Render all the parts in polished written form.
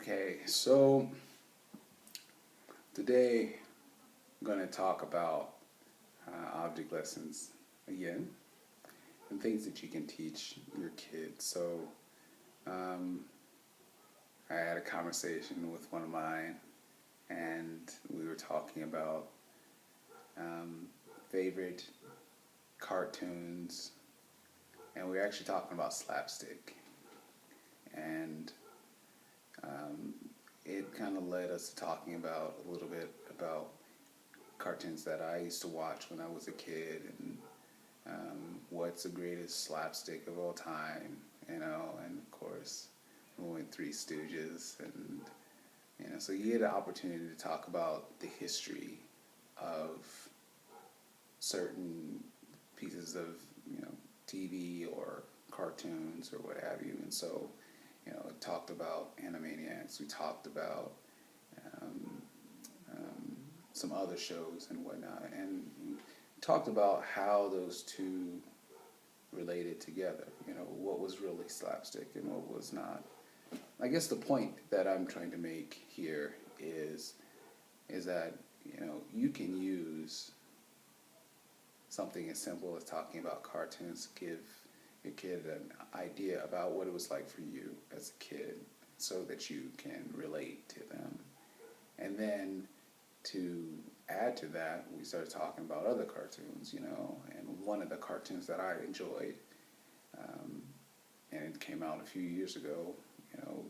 Okay, so today I'm going to talk about object lessons again and things that you can teach your kids. So um, I had a conversation with one of mine, and we were talking about um, favorite cartoons, and we were actually talking about slapstick. And um, it kind of led us to talking about a little bit about cartoons that I used to watch when I was a kid, and what's the greatest slapstick of all time, and of course, we went Three Stooges, and so you get an opportunity to talk about the history of certain pieces of TV or cartoons or what have you, and so it talked about Animaniacs, we talked about um, um, some other shows and whatnot, and talked about how those two related together. What was really slapstick and what was not. I guess the point that I'm trying to make here is that you can use something as simple as talking about cartoons to give your kid an idea about what it was like for you as a kid, so that you can relate to them. And then to add to that, we started talking about other cartoons, and one of the cartoons that I enjoyed, um, and it came out a few years ago,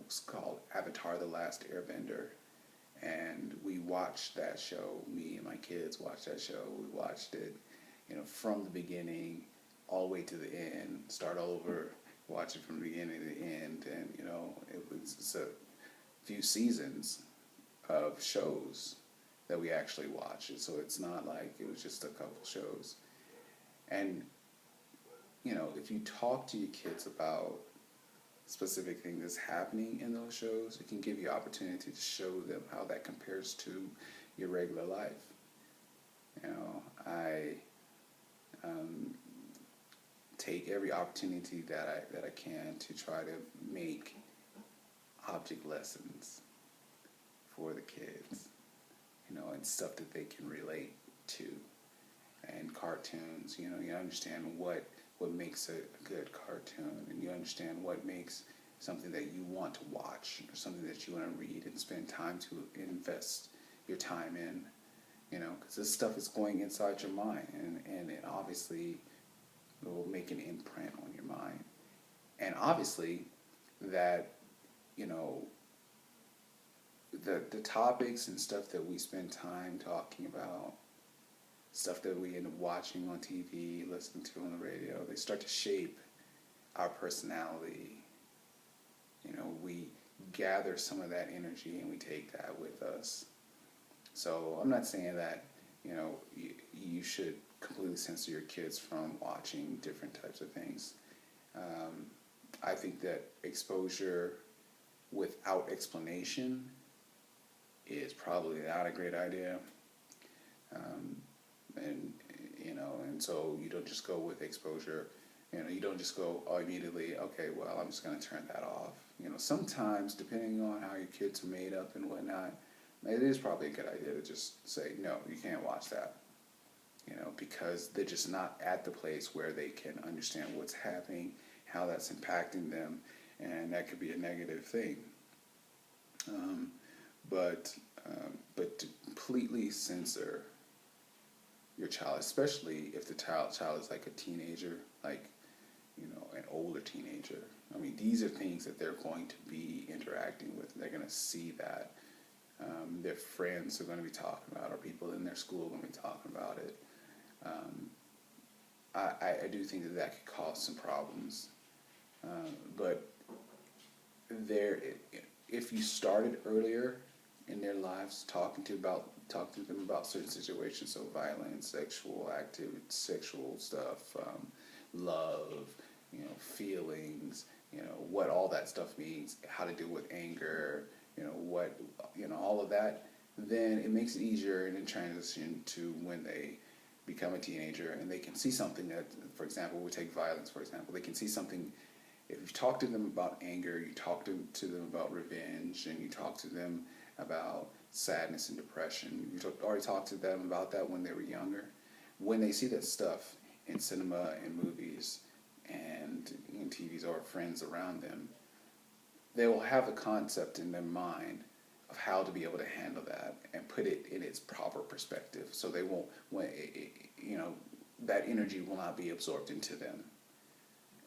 was called Avatar: The Last Airbender. And we watched that show. Me and my kids watched that show. We watched it, from the beginning all the way to the end. Start all over, watch it from the beginning to the end, and it's a few seasons of shows that we actually watched. And so it's not like it was just a couple shows. And if you talk to your kids about specific thing that's happening in those shows, it can give you opportunity to show them how that compares to your regular life. I take every opportunity that I can to try to make object lessons for the kids, and stuff that they can relate to, and cartoons. You understand what makes a good cartoon, and you understand what makes something that you want to watch, or something that you want to read and spend time to invest your time in, because this stuff is going inside your mind, and it obviously will make an imprint on your mind. And obviously that, the topics and stuff that we spend time talking about, stuff that we end up watching on TV, listening to on the radio, they start to shape our personality. We gather some of that energy and we take that with us. So I'm not saying that, you should completely censor your kids from watching different types of things. I think that exposure without explanation is probably not a great idea. Um, and and so you don't just go with exposure. You don't just go, oh, immediately, okay, well, I'm just going to turn that off. Sometimes, depending on how your kids are made up and whatnot, it is probably a good idea to just say, no, you can't watch that. Because they're just not at the place where they can understand what's happening, how that's impacting them, and that could be a negative thing. Um, but but to completely censor your child, especially if the child is like a teenager, like an older teenager. I mean, these are things that they're going to be interacting with. They're going to see that. Their friends are going to be talking about, or people in their school are going to be talking about it. Um, I do think that could cause some problems. But there, if you started earlier in their lives talking to them about certain situations, so violence, sexual activity, sexual stuff, love, feelings, what all that stuff means, how to deal with anger, what, all of that, then it makes it easier in transition to when they become a teenager and they can see something that, for example, we take violence, for example, they can see something if you talk to them about anger, you talk to them about revenge, and you talk to them about sadness and depression, already talked to them about that when they were younger. When they see that stuff in cinema and movies and in TVs or friends around them, they will have a concept in their mind of how to be able to handle that and put it in its proper perspective. So they won't, that energy will not be absorbed into them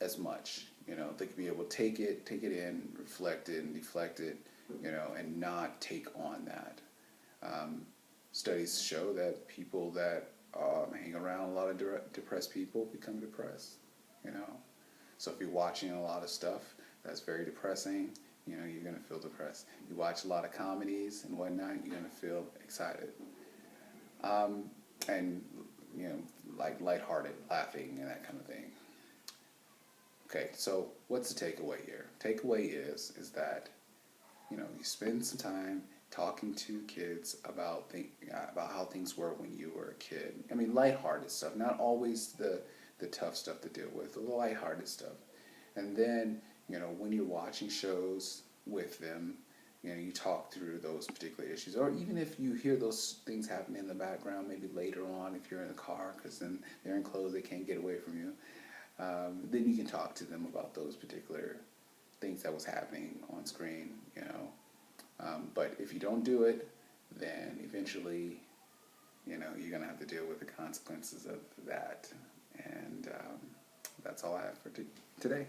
as much. They can be able to take it in, reflect it, and deflect it, and not take on that. Studies show that people that hang around a lot of depressed people become depressed. So if you're watching a lot of stuff that's very depressing, you're gonna feel depressed. You watch a lot of comedies and whatnot, you're gonna feel excited. And like lighthearted, laughing, and that kind of thing. Okay, so what's the takeaway here? Takeaway is that you spend some time talking to kids about how things were when you were a kid. I mean, lighthearted stuff, not always the tough stuff to deal with, the lighthearted stuff. And then when you're watching shows with them, you talk through those particular issues, or even if you hear those things happen in the background, maybe later on if you're in the car, because then they're in clothes, they can't get away from you. Then you can talk to them about those particular things that was happening on screen, But if you don't do it, then eventually, you're going to have to deal with the consequences of that. And that's all I have for today.